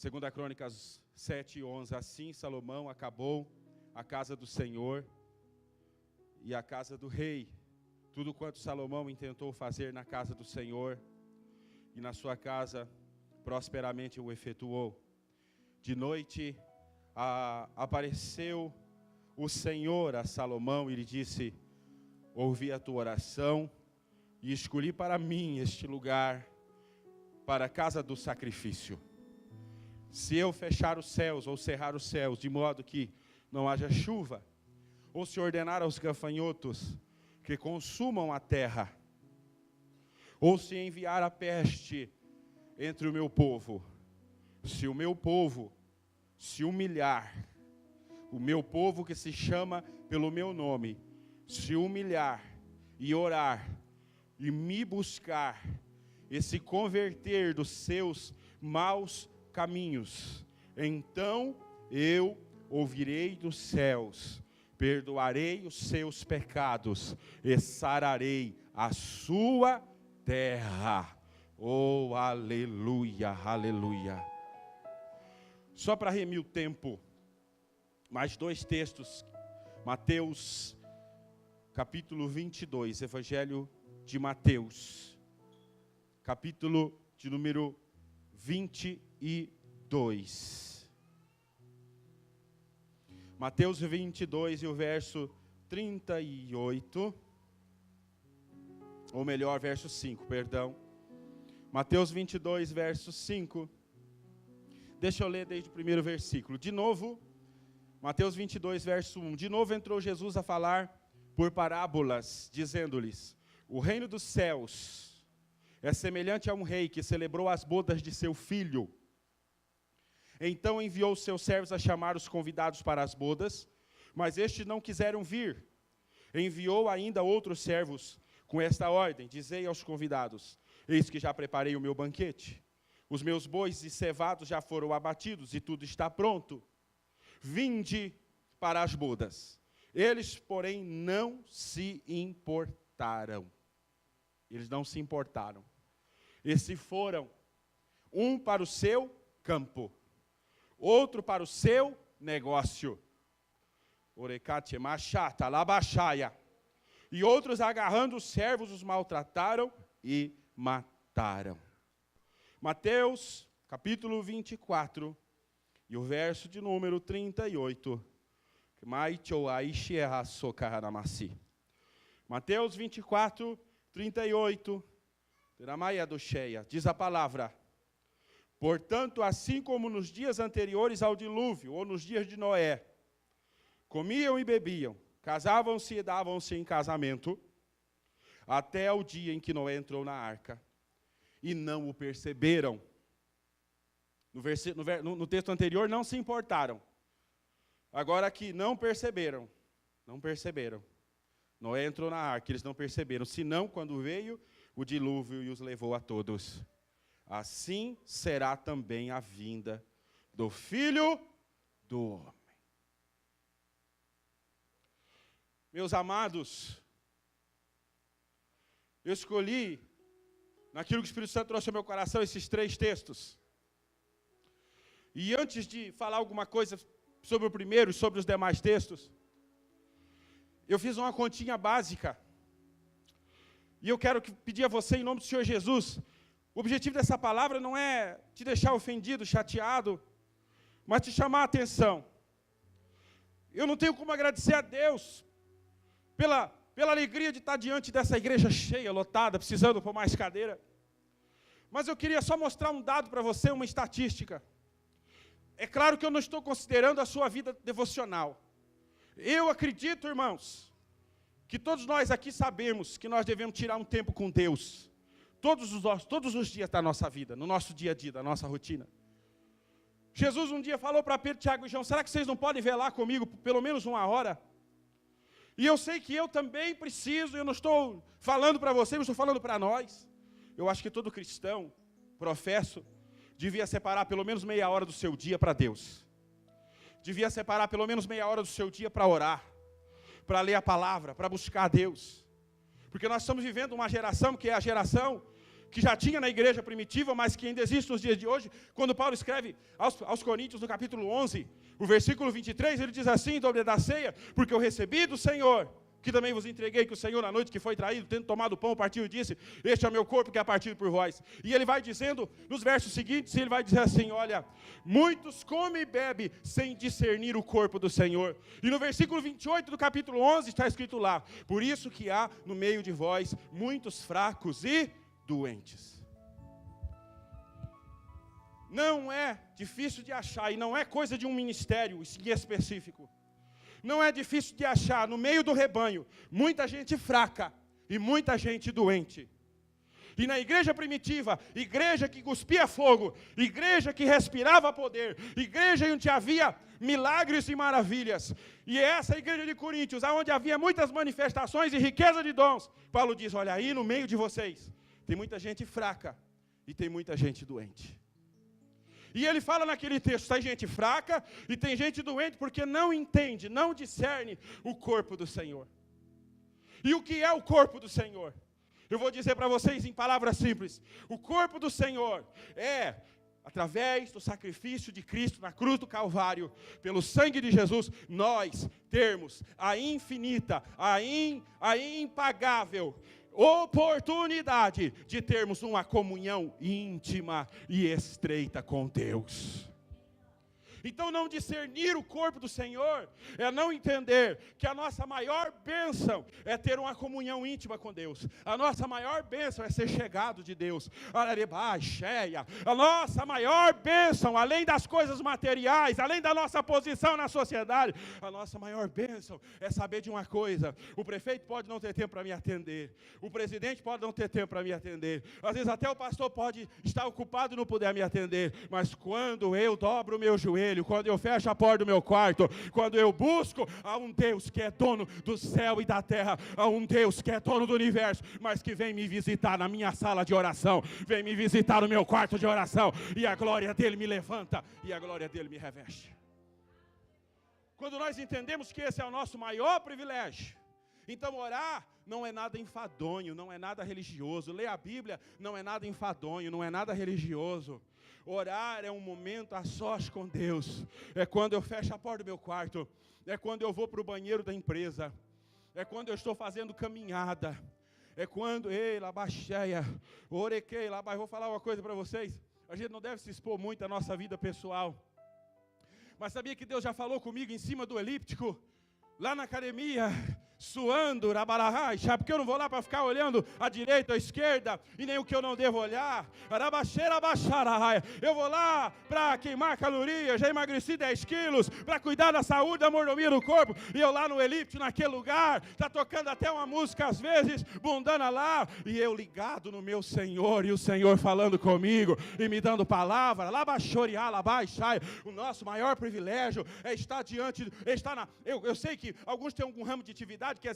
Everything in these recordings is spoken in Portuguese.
Segunda Crônicas 7:11, assim Salomão acabou a casa do Senhor e a casa do rei. Tudo quanto Salomão intentou fazer na casa do Senhor e na sua casa, prosperamente o efetuou. De noite apareceu o Senhor a Salomão e lhe disse: ouvi a tua oração e escolhi para mim este lugar, para a casa do sacrifício. Se eu fechar os céus ou cerrar os céus, de modo que não haja chuva, ou se ordenar aos gafanhotos que consumam a terra, ou se enviar a peste entre o meu povo, se o meu povo se humilhar, o meu povo que se chama pelo meu nome, se humilhar e orar, e me buscar, e se converter dos seus maus caminhos, então eu ouvirei dos céus, perdoarei os seus pecados e sararei a sua terra. Oh, aleluia, aleluia. Só para remir o tempo, mais dois textos. Mateus, capítulo 22, Evangelho de Mateus, capítulo de número 22. Mateus 22 e o verso 38, ou melhor, verso 5, perdão. Mateus 22, verso 5. Deixa eu ler desde o primeiro versículo. De novo, Mateus 22, verso 1. De novo entrou Jesus a falar por parábolas, dizendo-lhes: o reino dos céus é semelhante a um rei que celebrou as bodas de seu filho. Então enviou os seus servos a chamar os convidados para as bodas, mas estes não quiseram vir. Enviou ainda outros servos com esta ordem: dizei aos convidados: eis que já preparei o meu banquete. Os meus bois e cevados já foram abatidos e tudo está pronto. Vinde para as bodas. Eles, porém, não se importaram. Eles não se importaram. E se foram, um para o seu campo, outro para o seu negócio. Orecate machata, labachaia. E outros, agarrando os servos, os maltrataram e mataram. Mateus, capítulo 24, e o verso de número 38. Mateus 24, 38. Diz a palavra: portanto, assim como nos dias anteriores ao dilúvio, ou nos dias de Noé, comiam e bebiam, casavam-se e davam-se em casamento, até o dia em que Noé entrou na arca, e não o perceberam. No texto anterior, não se importaram. Agora aqui, não perceberam. Não perceberam. Noé entrou na arca, eles não perceberam. Senão, quando veio o dilúvio e os levou a todos. Assim será também a vinda do Filho do Homem. Meus amados, eu escolhi, naquilo que o Espírito Santo trouxe ao meu coração, esses três textos. E antes de falar alguma coisa sobre o primeiro e sobre os demais textos, eu fiz uma continha básica. E eu quero pedir a você, em nome do Senhor Jesus, o objetivo dessa palavra não é te deixar ofendido, chateado, mas te chamar a atenção. Eu não tenho como agradecer a Deus pela alegria de estar diante dessa igreja cheia, lotada, precisando por mais cadeira. Mas eu queria só mostrar um dado para você, uma estatística. É claro que eu não estou considerando a sua vida devocional. Eu acredito, irmãos, que todos nós aqui sabemos que nós devemos tirar um tempo com Deus. Todos os dias da nossa vida, no nosso dia a dia, da nossa rotina. Jesus um dia falou para Pedro, Tiago e João: será que vocês não podem velar comigo por pelo menos 1 hora? E eu sei que eu também preciso, eu não estou falando para vocês, eu estou falando para nós. Eu acho que todo cristão, professo, devia separar pelo menos meia hora do seu dia para Deus. Devia separar pelo menos meia hora do seu dia para orar, para ler a palavra, para buscar a Deus. Porque nós estamos vivendo uma geração que é a geração que já tinha na igreja primitiva, mas que ainda existe nos dias de hoje. Quando Paulo escreve aos Coríntios, no capítulo 11, o versículo 23, ele diz assim, sobre da ceia: porque eu recebi do Senhor, que também vos entreguei, que o Senhor, na noite que foi traído, tendo tomado o pão, partiu e disse: este é meu corpo que é partido por vós. E ele vai dizendo, nos versos seguintes, ele vai dizer assim: olha, muitos comem e bebem sem discernir o corpo do Senhor. E no versículo 28 do capítulo 11 está escrito lá: por isso que há no meio de vós muitos fracos e doentes. Não é difícil de achar, e não é coisa de um ministério específico. Não é difícil de achar no meio do rebanho muita gente fraca e muita gente doente. E na igreja primitiva, igreja que cuspia fogo, igreja que respirava poder, igreja onde havia milagres e maravilhas. E é essa igreja de Coríntios, onde havia muitas manifestações e riqueza de dons. Paulo diz: olha, aí no meio de vocês tem muita gente fraca e tem muita gente doente. E ele fala naquele texto: tem gente fraca e tem gente doente porque não entende, não discerne o corpo do Senhor. E o que é o corpo do Senhor? Eu vou dizer para vocês em palavras simples: o corpo do Senhor é, através do sacrifício de Cristo na cruz do Calvário, pelo sangue de Jesus, nós termos a infinita, a impagável oportunidade de termos uma comunhão íntima e estreita com Deus. Então, não discernir o corpo do Senhor é não entender que a nossa maior bênção é ter uma comunhão íntima com Deus. A nossa maior bênção é ser chegado de Deus. A nossa maior bênção, além das coisas materiais, além da nossa posição na sociedade, a nossa maior bênção é saber de uma coisa: o prefeito pode não ter tempo para me atender, o presidente pode não ter tempo para me atender, às vezes até o pastor pode estar ocupado e não puder me atender, mas quando eu dobro o meu joelho, quando eu fecho a porta do meu quarto, quando eu busco a um Deus que é dono do céu e da terra, a um Deus que é dono do universo, mas que vem me visitar na minha sala de oração, vem me visitar no meu quarto de oração, e a glória dele me levanta, e a glória dele me reveste. Quando nós entendemos que esse é o nosso maior privilégio, então orar não é nada enfadonho, não é nada religioso. Ler a Bíblia não é nada enfadonho, não é nada religioso. Orar é um momento a sós com Deus. É quando eu fecho a porta do meu quarto, é quando eu vou para o banheiro da empresa, é quando eu estou fazendo caminhada, é quando, ei, labaxeia, orequei, labai. Vou falar uma coisa para vocês: a gente não deve se expor muito à nossa vida pessoal, mas sabia que Deus já falou comigo em cima do elíptico, lá na academia, suando, porque eu não vou lá para ficar olhando à direita ou à esquerda, e nem o que eu não devo olhar. Eu vou lá para queimar calorias, já emagreci 10 quilos, para cuidar da saúde, da mordomia do corpo, e eu lá no elíptico, naquele lugar, está tocando até uma música às vezes, bundana lá, e eu ligado no meu Senhor, e o Senhor falando comigo, e me dando palavra. O nosso maior privilégio é estar diante, eu sei que alguns têm algum ramo de atividade que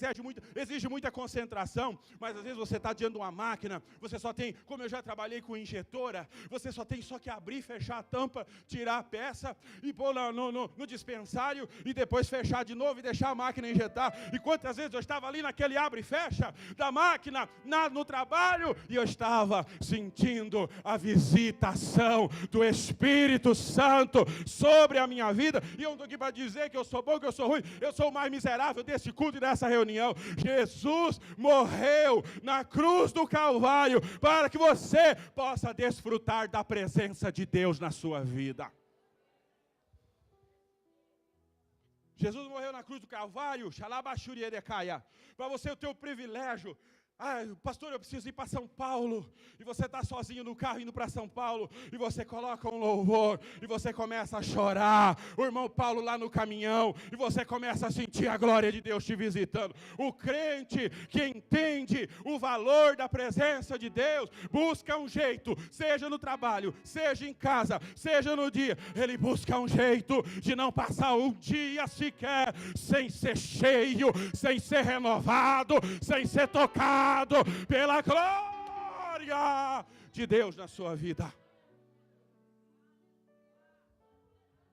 exige muita concentração, mas às vezes você está diante de uma máquina, você só tem, como eu já trabalhei com injetora, você só tem que abrir, fechar a tampa, tirar a peça e pôr no dispensário e depois fechar de novo e deixar a máquina injetar. E quantas vezes eu estava ali naquele abre e fecha da máquina, no trabalho, e eu estava sentindo a visitação do Espírito Santo sobre a minha vida. E eu não estou aqui para dizer que eu sou bom, que eu sou ruim, eu sou o mais miserável desse culto e dessa reunião. Jesus morreu na cruz do Calvário para que você possa desfrutar da presença de Deus na sua vida. Jesus morreu na cruz do Calvário, para você ter o privilégio. Pastor, eu preciso ir para São Paulo. E você está sozinho no carro indo para São Paulo, e você coloca um louvor, e você começa a chorar, o irmão Paulo lá no caminhão, e você começa a sentir a glória de Deus te visitando. O crente que entende o valor da presença de Deus, busca um jeito, seja no trabalho, seja em casa, seja no dia, ele busca um jeito de não passar um dia sequer sem ser cheio, sem ser renovado, sem ser tocado pela glória de Deus na sua vida.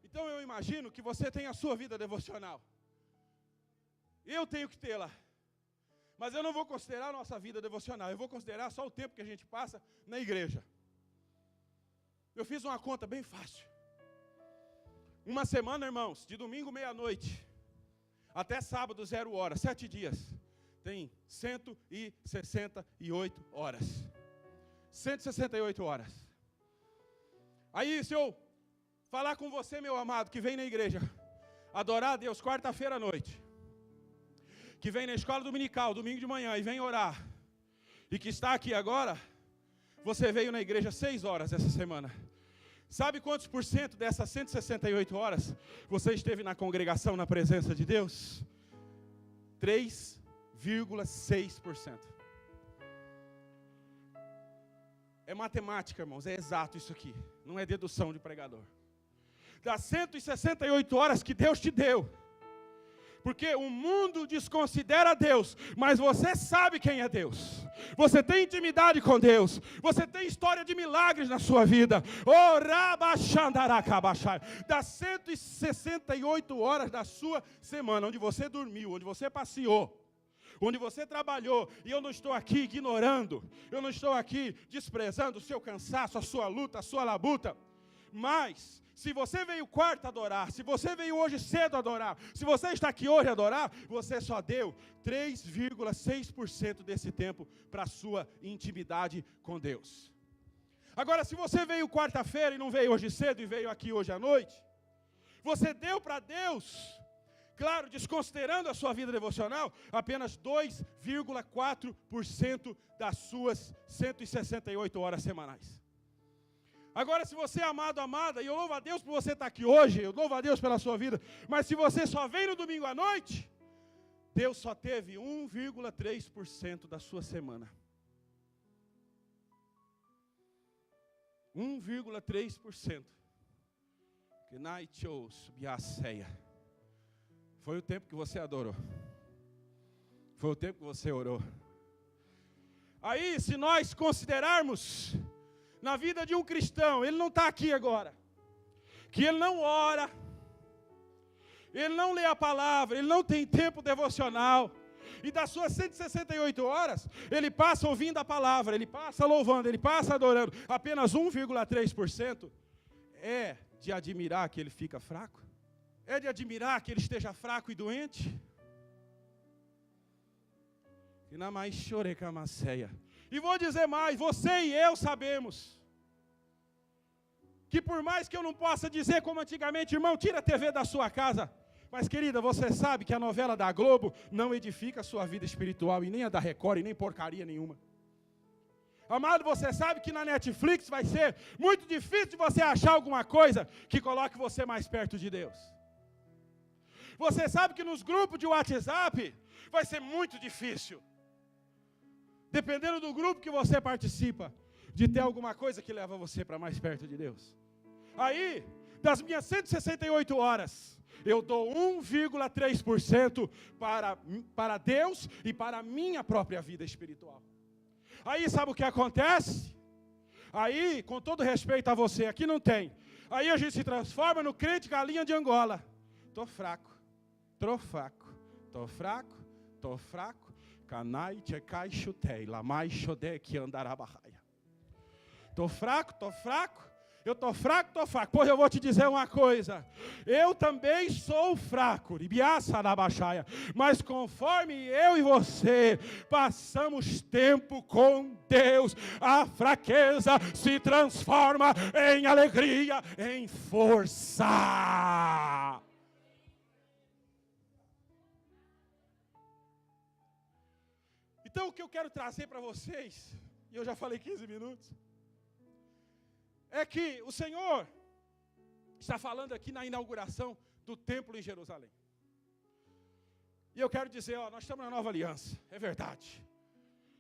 Então eu imagino que você tem a sua vida devocional. Eu tenho que tê-la. Mas eu não vou considerar a nossa vida devocional, eu vou considerar só o tempo que a gente passa na igreja. Eu fiz uma conta bem fácil. Uma semana, irmãos, de domingo meia-noite até sábado 0 hora, 7 dias, tem 168 horas. 168 horas. Aí, se eu falar com você, meu amado, que vem na igreja, adorar a Deus quarta-feira à noite, que vem na escola dominical, domingo de manhã, e vem orar, e que está aqui agora, você veio na igreja 6 horas essa semana. Sabe quantos por cento dessas 168 horas você esteve na congregação, na presença de Deus? 3,6%. É matemática, irmãos, é exato isso aqui. Não é dedução de pregador. Das 168 horas que Deus te deu. Porque o mundo desconsidera Deus, mas você sabe quem é Deus. Você tem intimidade com Deus. Você tem história de milagres na sua vida. Oh, rabachandaracabachai. Das 168 horas da sua semana, onde você dormiu, onde você passeou, onde você trabalhou, e eu não estou aqui ignorando, eu não estou aqui desprezando o seu cansaço, a sua luta, a sua labuta, mas se você veio quarta adorar, se você veio hoje cedo adorar, se você está aqui hoje adorar, você só deu 3,6% desse tempo para a sua intimidade com Deus. Agora, se você veio quarta-feira e não veio hoje cedo e veio aqui hoje à noite, você deu para Deus, claro, desconsiderando a sua vida devocional, apenas 2,4% das suas 168 horas semanais. Agora, se você é amado, amada, e eu louvo a Deus por você estar aqui hoje, eu louvo a Deus pela sua vida, mas se você só vem no domingo à noite, Deus só teve 1,3% da sua semana. 1,3%. Que naichos biaceia. Foi o tempo que você adorou. Foi o tempo que você orou. Aí, se nós considerarmos na vida de um cristão, ele não está aqui agora, que ele não ora, ele não lê a palavra, ele não tem tempo devocional, e das suas 168 horas, ele passa ouvindo a palavra, ele passa louvando, ele passa adorando, apenas 1,3%, é de admirar que ele fica fraco? É de admirar que ele esteja fraco e doente? E na mais chorecamaceia. E vou dizer mais, você e eu sabemos que por mais que eu não possa dizer como antigamente, irmão, tira a TV da sua casa, mas querida, você sabe que a novela da Globo não edifica a sua vida espiritual, e nem a da Record, e nem porcaria nenhuma. Amado, você sabe que na Netflix vai ser muito difícil de você achar alguma coisa que coloque você mais perto de Deus. Você sabe que nos grupos de WhatsApp vai ser muito difícil, dependendo do grupo que você participa, de ter alguma coisa que leva você para mais perto de Deus. Aí, das minhas 168 horas, eu dou 1,3% para Deus e para a minha própria vida espiritual. Aí, sabe o que acontece? Aí, com todo respeito a você, aqui não tem. Aí a gente se transforma no crente galinha de Angola. Tô fraco, tô fraco, tô fraco, tô fraco. Canai tchecai chutei, lamai xodé que andará barraia. Tô fraco, tô fraco. Eu tô fraco, tô fraco. Pois eu vou te dizer uma coisa. Eu também sou fraco. Mas conforme eu e você passamos tempo com Deus, a fraqueza se transforma em alegria, em força. Então o que eu quero trazer para vocês, e eu já falei 15 minutos, é que o Senhor está falando aqui na inauguração do templo em Jerusalém. E eu quero dizer, nós estamos na nova aliança, é verdade.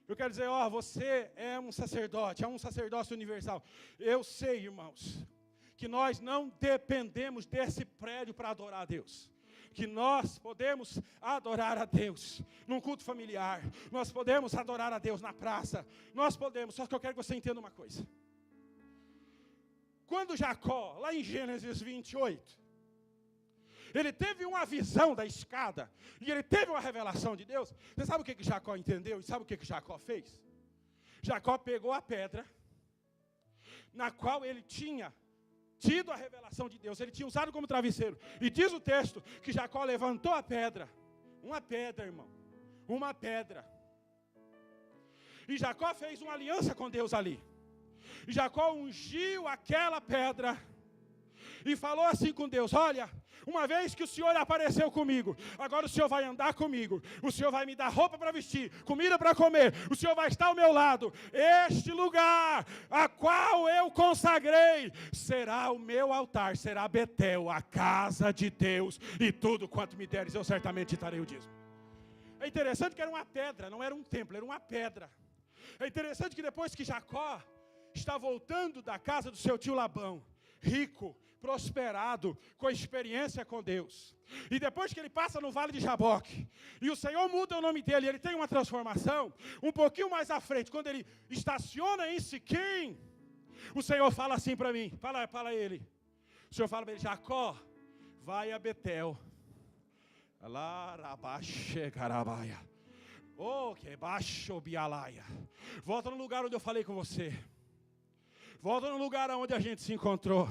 Eu quero dizer, você é um sacerdote, é um sacerdócio universal. Eu sei, irmãos, que nós não dependemos desse prédio para adorar a Deus. Que nós podemos adorar a Deus num culto familiar, nós podemos adorar a Deus na praça, nós podemos, só que eu quero que você entenda uma coisa. Quando Jacó, lá em Gênesis 28, Ele teve uma visão da escada, e ele teve uma revelação de Deus. Você sabe o que Jacó entendeu? E sabe o que Jacó fez? Jacó pegou a pedra, na qual ele tinha tido a revelação de Deus, ele tinha usado como travesseiro. E diz o texto que Jacó levantou a pedra, uma pedra, irmão, uma pedra. E Jacó fez uma aliança com Deus ali. E Jacó ungiu aquela pedra e falou assim com Deus: olha, uma vez que o Senhor apareceu comigo, agora o Senhor vai andar comigo, o Senhor vai me dar roupa para vestir, comida para comer, o Senhor vai estar ao meu lado. Este lugar a qual eu consagrei será o meu altar, será Betel, a casa de Deus, e tudo quanto me deres eu certamente darei o dízimo. É interessante que era uma pedra, não era um templo, era uma pedra. É interessante que depois que Jacó está voltando da casa do seu tio Labão, rico, prosperado, com experiência com Deus, e depois que ele passa no vale de Jaboque, e o Senhor muda o nome dele, ele tem uma transformação, um pouquinho mais à frente, quando ele estaciona em Siquém, o Senhor fala assim para mim, fala a ele, o Senhor fala para ele: Jacó, vai a Betel, oh, que baixo bialaia, volta no lugar onde eu falei com você. Volta no lugar onde a gente se encontrou.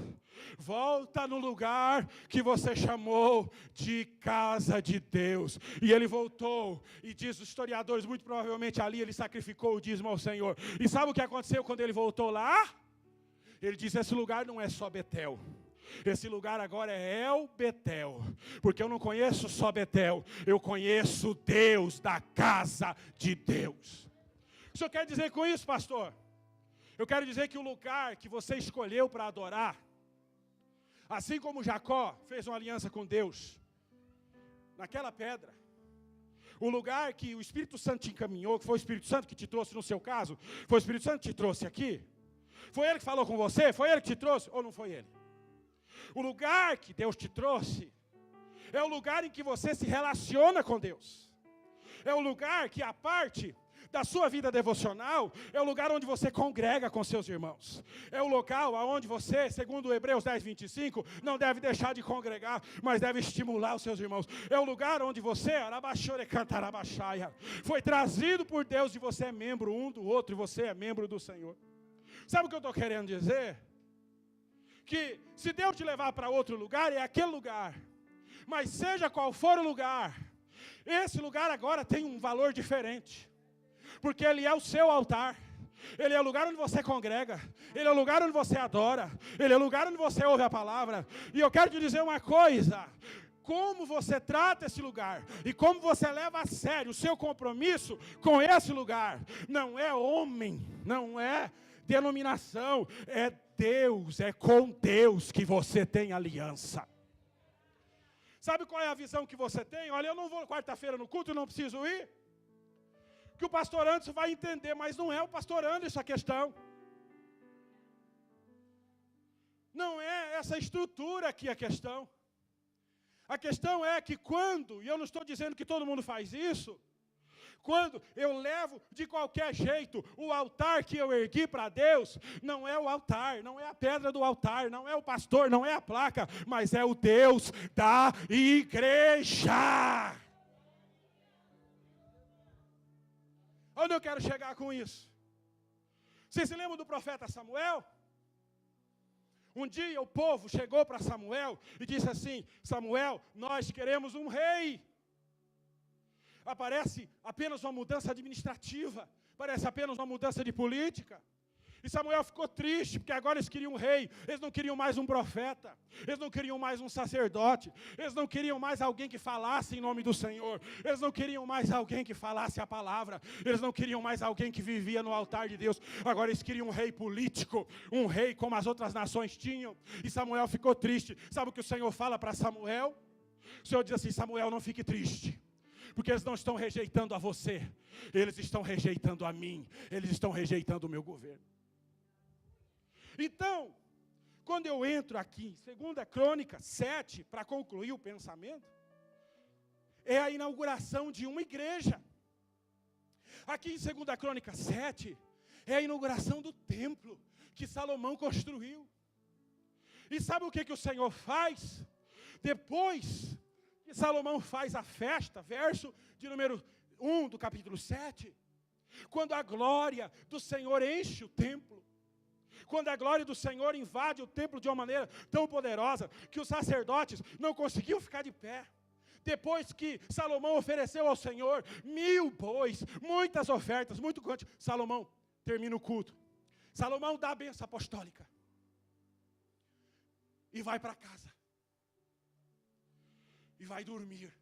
Volta no lugar que você chamou de casa de Deus. E ele voltou. E diz os historiadores, muito provavelmente ali ele sacrificou o dízimo ao Senhor. E sabe o que aconteceu quando ele voltou lá? Ele disse: esse lugar não é só Betel. Esse lugar agora é El Betel. Porque eu não conheço só Betel. Eu conheço Deus da casa de Deus. O que o senhor quer dizer com isso, pastor? Eu quero dizer que o lugar que você escolheu para adorar, assim como Jacó fez uma aliança com Deus, naquela pedra, o lugar que o Espírito Santo te encaminhou, que foi o Espírito Santo que te trouxe no seu caso, foi o Espírito Santo que te trouxe aqui, foi ele que falou com você, foi ele que te trouxe, ou não foi ele? O lugar que Deus te trouxe, é o lugar em que você se relaciona com Deus, é o lugar que a parte da sua vida devocional, é o lugar onde você congrega com seus irmãos. É o local onde você, segundo Hebreus 10, 25, não deve deixar de congregar, mas deve estimular os seus irmãos. É o lugar onde você, foi trazido por Deus, e você é membro um do outro, e você é membro do Senhor. Sabe o que eu estou querendo dizer? Que se Deus te levar para outro lugar, é aquele lugar. Mas seja qual for o lugar, esse lugar agora tem um valor diferente. Porque ele é o seu altar, ele é o lugar onde você congrega, ele é o lugar onde você adora, ele é o lugar onde você ouve a palavra. E eu quero te dizer uma coisa: como você trata esse lugar e como você leva a sério o seu compromisso com esse lugar, não é homem, não é denominação, é Deus, é com Deus que você tem aliança. Sabe qual é a visão que você tem? Olha, eu não vou quarta-feira no culto, não preciso ir. Que o pastor Anderson vai entender, mas não é o pastor Anderson a questão. Não é essa estrutura aqui a questão. A questão é que quando, e eu não estou dizendo que todo mundo faz isso, quando eu levo de qualquer jeito o altar que eu ergui para Deus, não é o altar, não é a pedra do altar, não é o pastor, não é a placa, mas é o Deus da igreja. Onde eu quero chegar com isso? Vocês se lembram do profeta Samuel? Um dia o povo chegou para Samuel e disse assim: Samuel, nós queremos um rei. Aparece apenas uma mudança administrativa, parece apenas uma mudança de política. E Samuel ficou triste, porque agora eles queriam um rei, eles não queriam mais um profeta, eles não queriam mais um sacerdote, eles não queriam mais alguém que falasse em nome do Senhor, eles não queriam mais alguém que falasse a palavra, eles não queriam mais alguém que vivia no altar de Deus, agora eles queriam um rei político, um rei como as outras nações tinham. E Samuel ficou triste. Sabe o que o Senhor fala para Samuel? O Senhor diz assim: Samuel, não fique triste, porque eles não estão rejeitando a você, eles estão rejeitando a mim, eles estão rejeitando o meu governo. Então, quando eu entro aqui em 2 Crônicas 7, para concluir o pensamento, é a inauguração de uma igreja. Aqui em 2 Crônicas 7, é a inauguração do templo que Salomão construiu. E sabe o que o Senhor faz? Depois que Salomão faz a festa, verso de número 1 do capítulo 7, quando a glória do Senhor enche o templo, quando a glória do Senhor invade o templo de uma maneira tão poderosa, que os sacerdotes não conseguiam ficar de pé. Depois que Salomão ofereceu ao Senhor 1000 bois, muitas ofertas, muito grande, Salomão termina o culto. Salomão dá a bênção apostólica e vai para casa e vai dormir.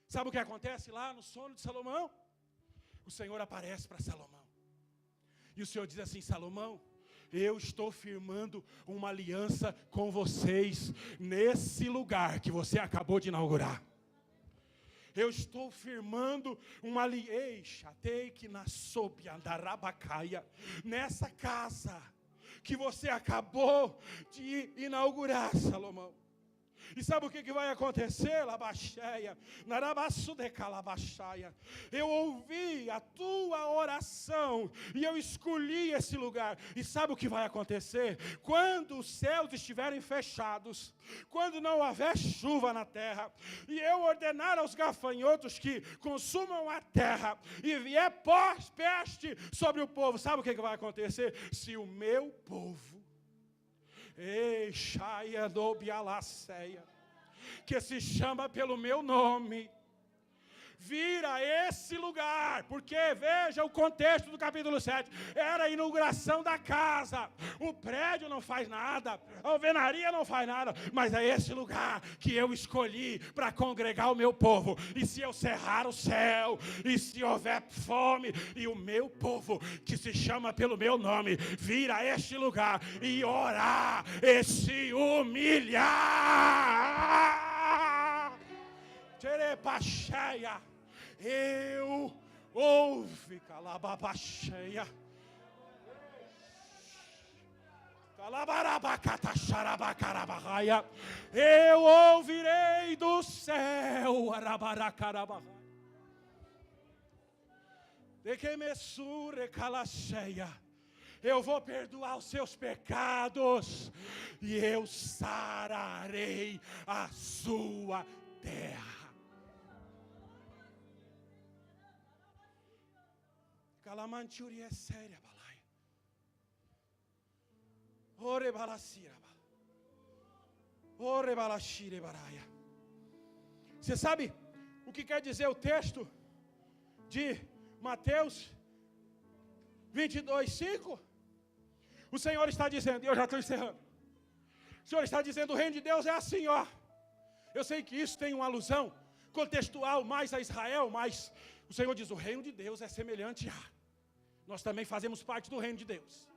Sabe o que acontece lá no sono de Salomão? O Senhor aparece para Salomão e o Senhor diz assim: Salomão, eu estou firmando uma aliança com vocês nesse lugar que você acabou de inaugurar. Eu estou firmando uma aliança nessa casa que você acabou de inaugurar, Salomão. E sabe o que vai acontecer, Labaxéia? Eu ouvi a tua oração e eu escolhi esse lugar. E sabe o que vai acontecer? Quando os céus estiverem fechados, quando não houver chuva na terra, e eu ordenar aos gafanhotos que consumam a terra, e vier peste sobre o povo, sabe o que vai acontecer? Se o meu povo, que se chama pelo meu nome, vira esse lugar, porque veja o contexto do capítulo 7, era a inauguração da casa, o prédio não faz nada, a alvenaria não faz nada, mas é esse lugar que eu escolhi para congregar o meu povo. E se eu cerrar o céu, e se houver fome, e o meu povo, que se chama pelo meu nome, vir a este lugar e orar e se humilhar, Terepacheia, eu ouvi, Calababacheia, Calabarabacataxarabacarabaraia, eu ouvirei do céu, Arabaracarabarraia, de que me surre calacheia, eu vou perdoar os seus pecados e eu sararei a sua terra. Calamanturi é séria, balaia. Ore balacira, ore balachire baraia. Você sabe o que quer dizer o texto de Mateus 22:5? O Senhor está dizendo, e eu já estou encerrando. O Senhor está dizendo, o reino de Deus é assim, ó. Eu sei que isso tem uma alusão contextual mais a Israel, mas o Senhor diz, o reino de Deus é semelhante a... Nós também fazemos parte do reino de Deus.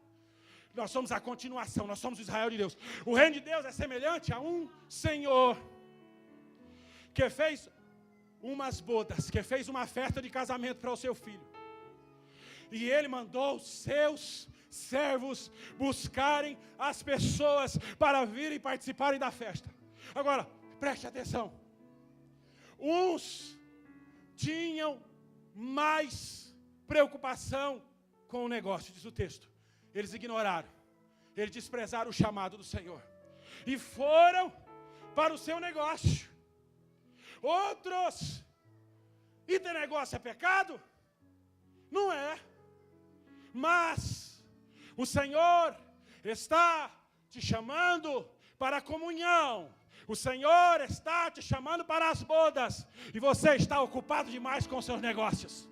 Nós somos a continuação, nós somos o Israel de Deus. O reino de Deus é semelhante a um Senhor que fez umas bodas, que fez uma festa de casamento para o seu filho. E ele mandou os seus servos buscarem as pessoas para virem participarem da festa. Agora, preste atenção. Uns tinham mais preocupação com o negócio, diz o texto. Eles ignoraram, eles desprezaram o chamado do Senhor e foram para o seu negócio. Outros, e ter negócio é pecado? Não é. Mas o Senhor está te chamando para a comunhão. O Senhor está te chamando para as bodas. E você está ocupado demais com seus negócios.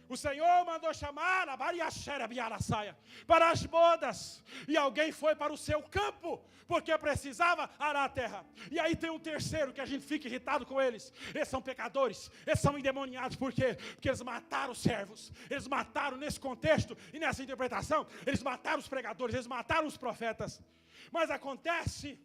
O Senhor mandou chamar a Bariaxera Biaraçaia para as bodas. E alguém foi para o seu campo, porque precisava arar a terra. E aí tem um terceiro que a gente fica irritado com eles. Eles são pecadores, eles são endemoniados. Por quê? Porque eles mataram os servos. Eles mataram nesse contexto e nessa interpretação. Eles mataram os pregadores, eles mataram os profetas. Mas acontece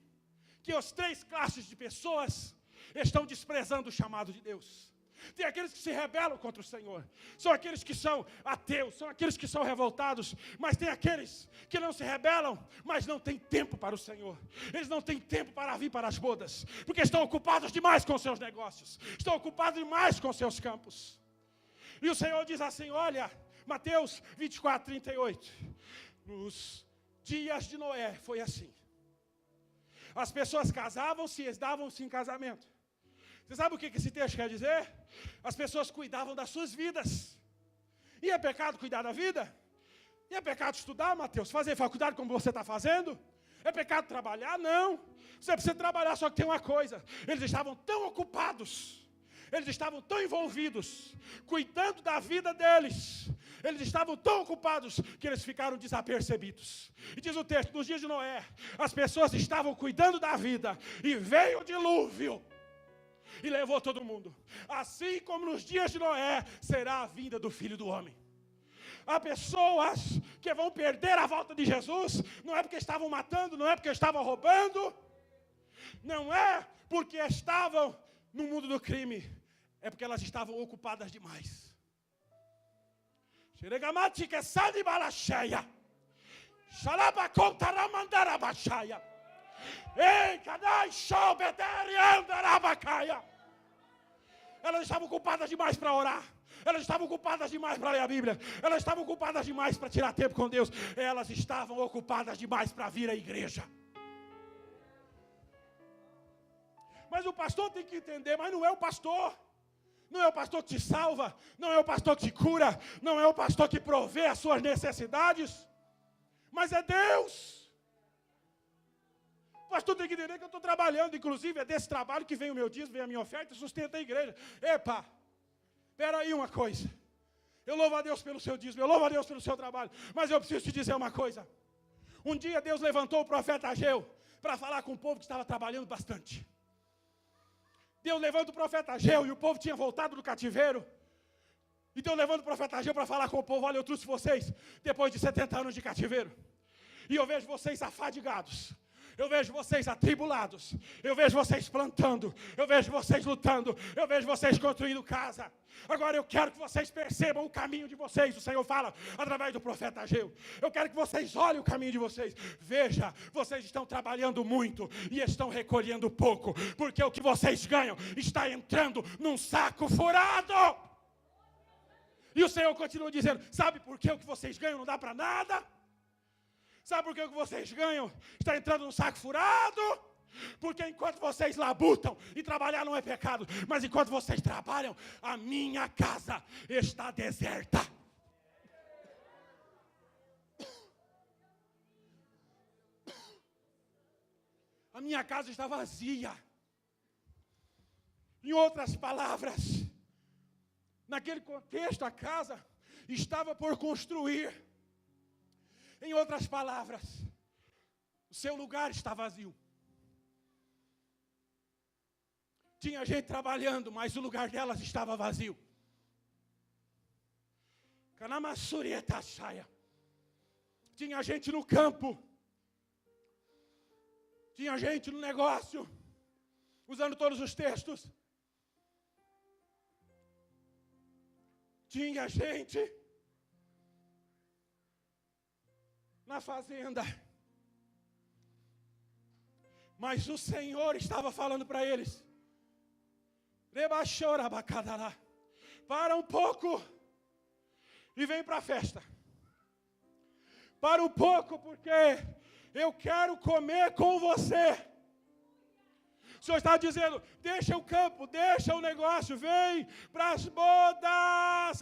que as três classes de pessoas estão desprezando o chamado de Deus. Tem aqueles que se rebelam contra o Senhor, são aqueles que são ateus, são aqueles que são revoltados, mas tem aqueles que não se rebelam, mas não têm tempo para o Senhor. Eles não têm tempo para vir para as bodas, porque estão ocupados demais com seus negócios, estão ocupados demais com seus campos. E o Senhor diz assim, olha, Mateus 24:38, nos dias de Noé foi assim. As pessoas casavam-se e davam-se em casamento. Você sabe o que esse texto quer dizer? As pessoas cuidavam das suas vidas. E é pecado cuidar da vida? E é pecado estudar, Mateus? Fazer faculdade como você está fazendo? É pecado trabalhar? Não. Você precisa trabalhar, só que tem uma coisa. Eles estavam tão ocupados, eles estavam tão envolvidos, cuidando da vida deles. Eles estavam tão ocupados que eles ficaram desapercebidos. E diz o texto, nos dias de Noé, as pessoas estavam cuidando da vida, e veio o dilúvio, e levou todo mundo. Assim como nos dias de Noé, será a vinda do Filho do Homem. Há pessoas que vão perder a volta de Jesus, não é porque estavam matando, não é porque estavam roubando, não é porque estavam no mundo do crime, é porque elas estavam ocupadas demais. Elas estavam ocupadas demais para orar. Elas estavam ocupadas demais para ler a Bíblia. Elas estavam ocupadas demais para tirar tempo com Deus. Elas estavam ocupadas demais para vir à igreja. Mas o pastor tem que entender, mas não é o pastor. Não é o pastor que te salva. Não é o pastor que te cura. Não é o pastor que provê as suas necessidades. Mas é Deus. O pastor tem que entender que eu estou trabalhando, inclusive é desse trabalho que vem o meu dízimo, vem a minha oferta e sustenta a igreja. Epa, espera aí uma coisa. Eu louvo a Deus pelo seu dízimo, eu louvo a Deus pelo seu trabalho, mas eu preciso te dizer uma coisa. Um dia Deus levantou o profeta Ageu para falar com o povo que estava trabalhando bastante. Deus levanta o profeta Ageu e o povo tinha voltado do cativeiro. E Deus levanta o profeta Ageu para falar com o povo, olha, eu trouxe vocês depois de 70 anos de cativeiro. E eu vejo vocês afadigados. Eu vejo vocês atribulados. Eu vejo vocês plantando. Eu vejo vocês lutando. Eu vejo vocês construindo casa. Agora eu quero que vocês percebam o caminho de vocês. O Senhor fala através do profeta Ageu. Eu quero que vocês olhem o caminho de vocês. Veja, vocês estão trabalhando muito e estão recolhendo pouco. Porque o que vocês ganham está entrando num saco furado. E o Senhor continua dizendo, sabe por que o que vocês ganham não dá para nada? Sabe por que o que vocês ganham está entrando num saco furado? Porque enquanto vocês labutam, e trabalhar não é pecado, mas enquanto vocês trabalham, a minha casa está deserta. A minha casa está vazia. Em outras palavras, naquele contexto a casa estava por construir. Em outras palavras, o seu lugar está vazio. Tinha gente trabalhando, mas o lugar delas estava vazio. Tinha gente no campo. Tinha gente no negócio. Usando todos os textos. Tinha gente na fazenda. Mas o Senhor estava falando para eles. Para um pouco e vem para a festa. Para um pouco porque eu quero comer com você. O Senhor está dizendo, deixa o campo, deixa o negócio, vem para as bodas.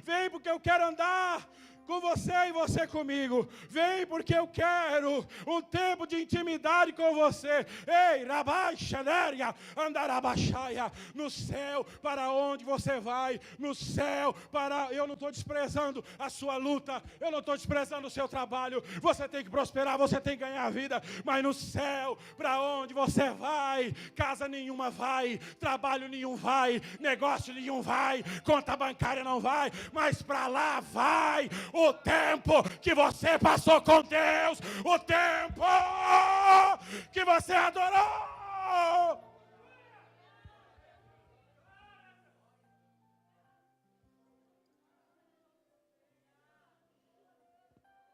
Vem porque eu quero andar com você e você comigo. Vem porque eu quero um tempo de intimidade com você. Ei, rabaixanéria, andarabaixaia. No céu, para onde você vai? No céu, para... Eu não estou desprezando a sua luta. Eu não estou desprezando o seu trabalho. Você tem que prosperar, você tem que ganhar a vida. Mas no céu, para onde você vai? Casa nenhuma vai. Trabalho nenhum vai. Negócio nenhum vai. Conta bancária não vai. Mas para lá vai. O tempo que você passou com Deus, o tempo que você adorou.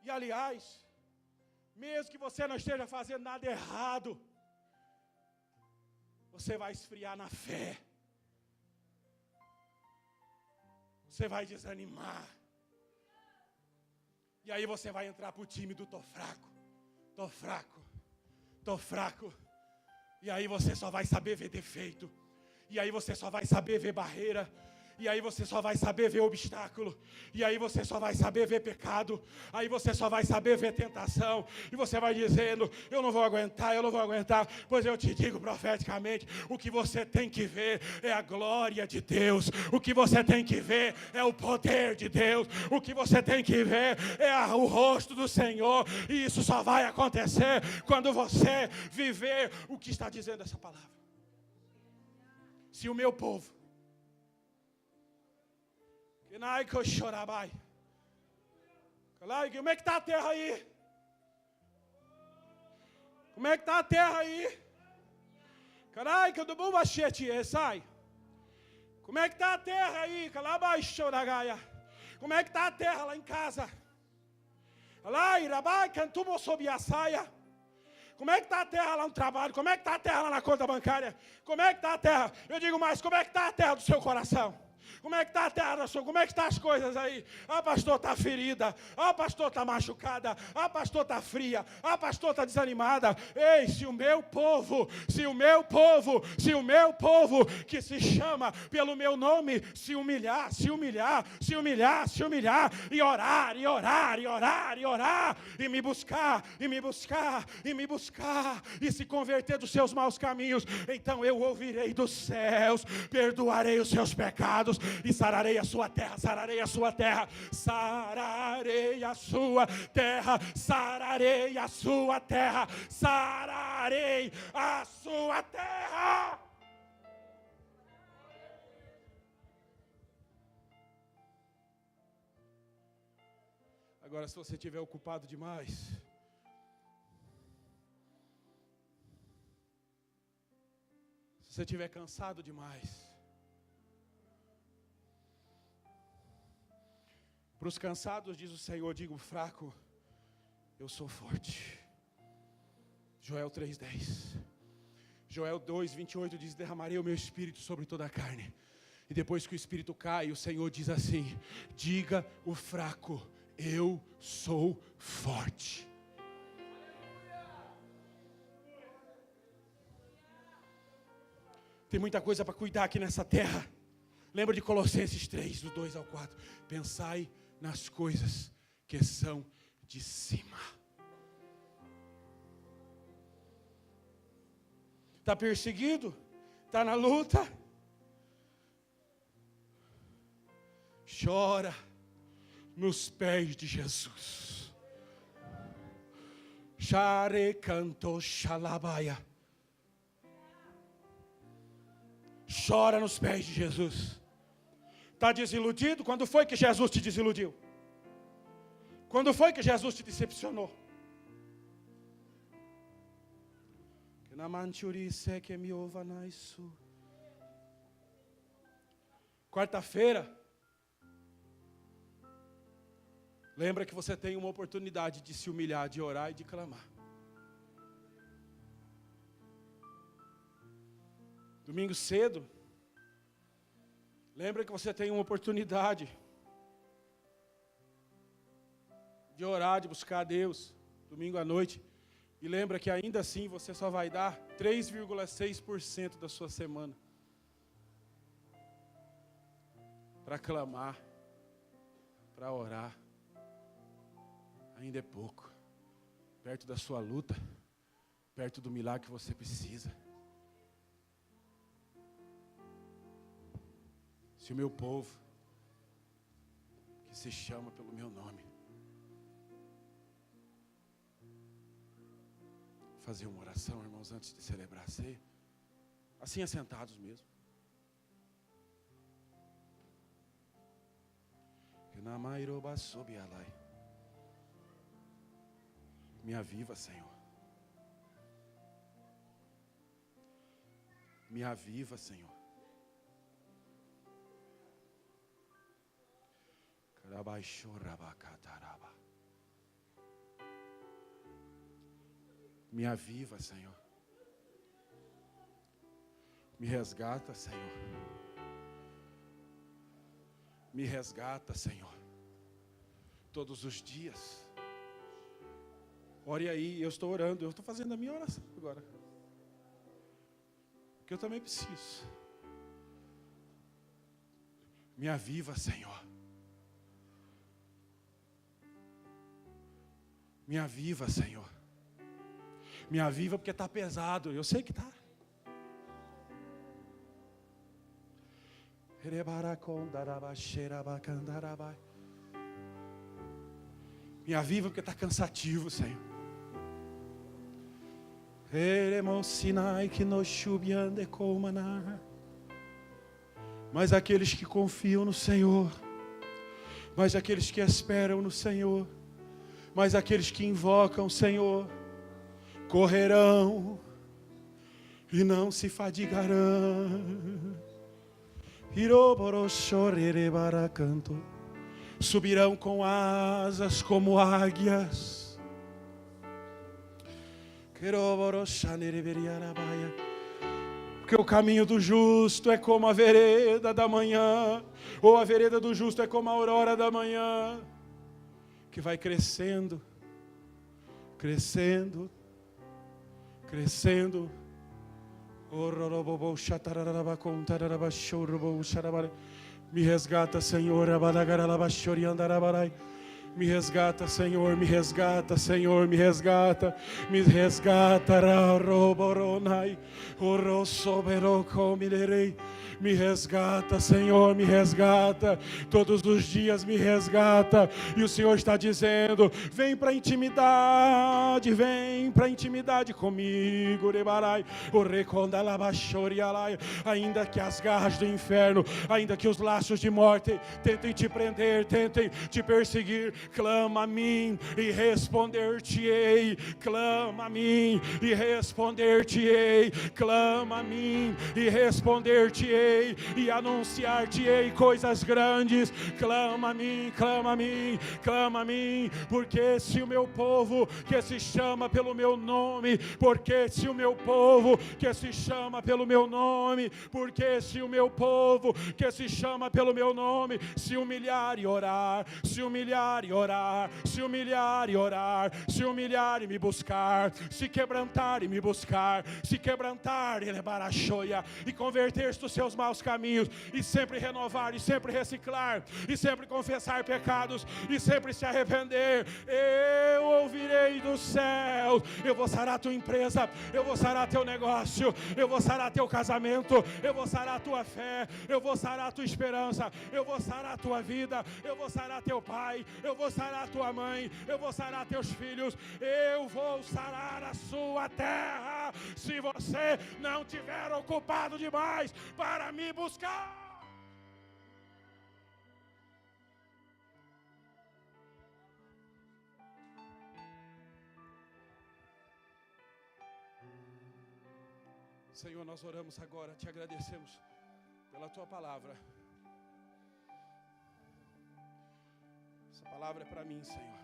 E aliás, mesmo que você não esteja fazendo nada errado, você vai esfriar na fé. Você vai desanimar. E aí você vai entrar para o time do tô fraco. Tô fraco. E aí você só vai saber ver defeito. E aí você só vai saber ver barreira. E aí você só vai saber ver obstáculo. E aí você só vai saber ver pecado. Aí você só vai saber ver tentação. E você vai dizendo, eu não vou aguentar. Pois eu te digo profeticamente, o que você tem que ver é a glória de Deus. O que você tem que ver é o poder de Deus. O que você tem que ver é o rosto do Senhor. E isso só vai acontecer quando você viver o que está dizendo essa palavra. Se o meu povo, como é que está a terra aí? Como é que está a terra aí? Carai, que do bom baixete sai. Como é que está a terra aí? Como é que está a terra lá em casa? Lá, irabai, cantumo sob a saia. Como é que está a terra lá no trabalho? Como é que está a terra lá na conta bancária? Como é que está a terra? Eu digo mais, como é que está a terra do seu coração? Como é que está a terra da sua? Como é que estão as coisas aí? Ah, pastor, está ferida. Ah, pastor, está machucada. Ah, pastor, está fria. Ah, pastor, está desanimada. Ei, se o meu povo que se chama pelo meu nome, se humilhar, e orar, e me buscar, e se converter dos seus maus caminhos, então eu ouvirei dos céus, perdoarei os seus pecados, e sararei a sua terra, sararei a sua terra. Agora, se você estiver ocupado demais, se você estiver cansado demais, para os cansados, diz o Senhor, digo fraco, eu sou forte. Joel 3,10. Joel 2,28 diz, derramarei o meu espírito sobre toda a carne. E depois que o espírito cai, o Senhor diz assim, diga o fraco, eu sou forte. Tem muita coisa para cuidar aqui nessa terra. Lembra de Colossenses 3, do 2 ao 4. Pensai nas coisas que são de cima. Está perseguido? Está na luta? Chora nos pés de Jesus. Chare canto xalabaia. Chora nos pés de Jesus. Está desiludido? Quando foi que Jesus te desiludiu? Quando foi que Jesus te decepcionou? Quarta-feira, lembra que você tem uma oportunidade de se humilhar, de orar e de clamar. Domingo cedo, lembra que você tem uma oportunidade de orar, de buscar a Deus, domingo à noite. E lembra que ainda assim você só vai dar 3,6% da sua semana para clamar, para orar. Ainda é pouco. Perto da sua luta, perto do milagre que você precisa. Se o meu povo, que se chama pelo meu nome, fazer uma oração, irmãos, antes de celebrar a ceia, assim assentados mesmo. Me aviva, Senhor. Me aviva, Senhor. Me aviva, Senhor. Me resgata, Senhor. Me resgata, Senhor. Todos os dias. Ore aí, eu estou orando, eu estou fazendo a minha oração agora. Porque eu também preciso. Me aviva, Senhor. Me aviva, Senhor. Me aviva porque está pesado, eu sei que está. Me aviva porque está cansativo, Senhor. Mas aqueles que confiam no Senhor, mas aqueles que esperam no Senhor, mas aqueles que invocam o Senhor, correrão e não se fadigarão. Subirão com asas como águias. Porque o caminho do justo é como a vereda da manhã, ou a vereda do justo é como a aurora da manhã, que vai crescendo, crescendo, crescendo. Me resgata, Senhor. Me resgata, Senhor, me resgata, Senhor, me resgata, me resgata, me resgata, Senhor, me resgata, todos os dias me resgata, e o Senhor está dizendo, vem para a intimidade comigo, ainda que as garras do inferno, ainda que os laços de morte tentem te prender, tentem te perseguir, clama a mim e responder-te-ei, clama a mim e responder-te-ei, clama a mim e responder-te-ei, e anunciar-te-ei coisas grandes, clama a mim, clama a mim, clama a mim, porque se o meu povo que se chama pelo meu nome, porque se o meu povo que se chama pelo meu nome, porque se o meu povo que se chama pelo meu nome, se humilhar e orar, se humilhar e orar, se humilhar e orar, se humilhar e me buscar, se quebrantar e me buscar, se quebrantar e levar a choia, e converter-se dos seus maus caminhos, e sempre renovar, e sempre reciclar, e sempre confessar pecados, e sempre se arrepender, eu ouvirei do céu, eu vou sarar a tua empresa, eu vou sarar teu negócio, eu vou sarar teu casamento, eu vou sarar a tua fé, eu vou sarar a tua esperança, eu vou sarar a tua vida, eu vou sarar teu pai, eu vou sarar a tua mãe, eu vou sarar teus filhos, eu vou sarar a sua terra, se você não tiver ocupado demais para me buscar. Senhor, nós oramos agora, te agradecemos pela tua palavra. Essa palavra é para mim, Senhor.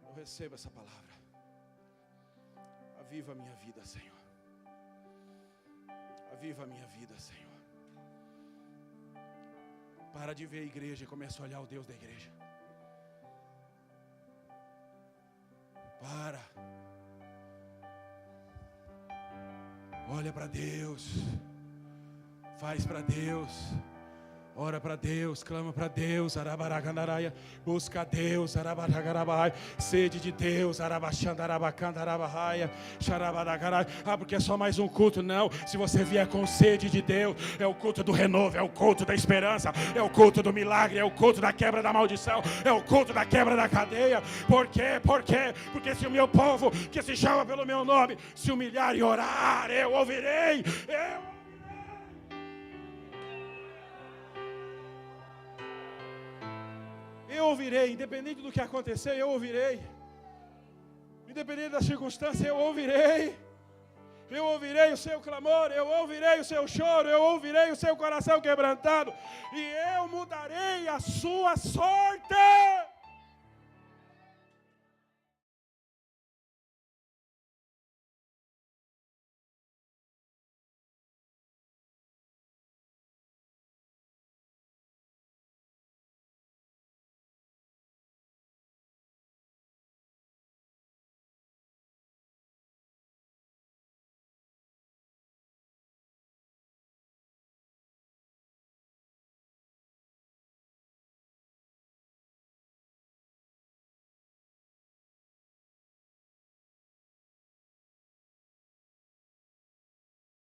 Eu recebo essa palavra. Aviva a minha vida, Senhor. Aviva a minha vida, Senhor. Para de ver a igreja e começa a olhar o Deus da igreja. Para. Olha para Deus. Faz para Deus. Ora para Deus, clama para Deus, busca a Deus, sede de Deus, porque é só mais um culto, não. Se você vier com sede de Deus, é o culto do renovo, é o culto da esperança, é o culto do milagre, é o culto da quebra da maldição, é o culto da quebra da cadeia. Por quê? Por quê? Porque se o meu povo, que se chama pelo meu nome, se humilhar e orar, eu ouvirei. Eu ouvirei, independente do que acontecer, eu ouvirei. Independente da circunstância, eu ouvirei. Eu ouvirei o seu clamor, eu ouvirei o seu choro, eu ouvirei o seu coração quebrantado, e eu mudarei a sua sorte.